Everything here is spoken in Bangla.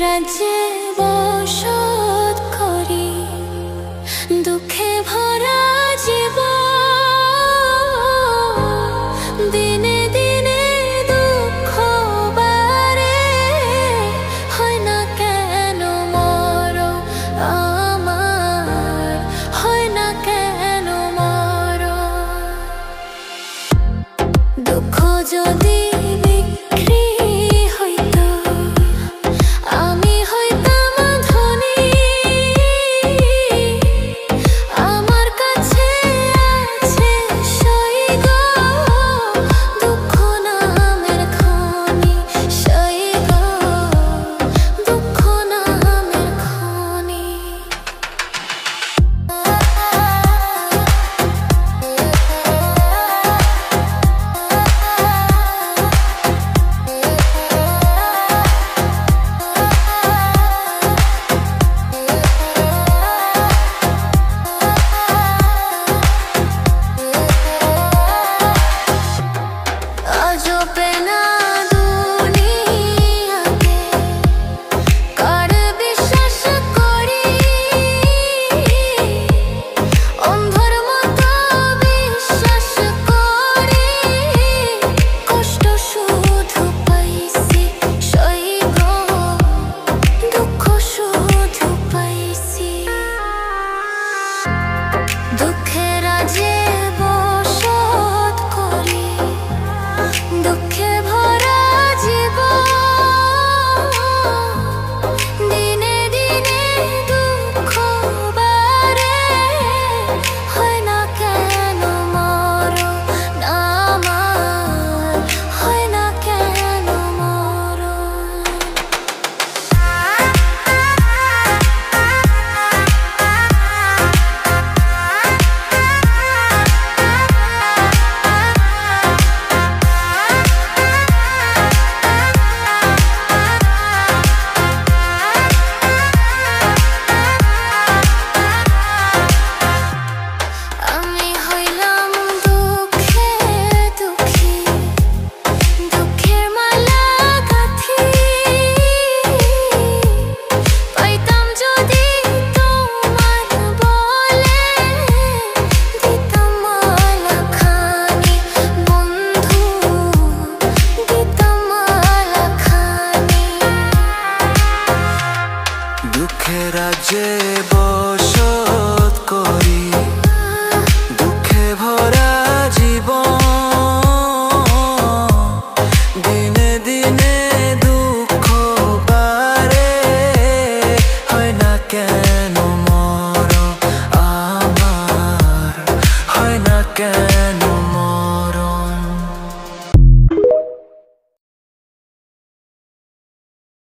রাজ্যে বসত করি, দুঃখে ভরা জীবন। দিনে দিনে দুঃখ বাড়ে, হয় না কেন মরণ আমার, হয় না কেন মরণ। দুঃখ যদি রাজ্যে বসত করি, দুঃখে ভরা জীবন। দিনে দিনে দুঃখ বাড়ে, হয় না কেন মরণ আমার, হয় না কেন।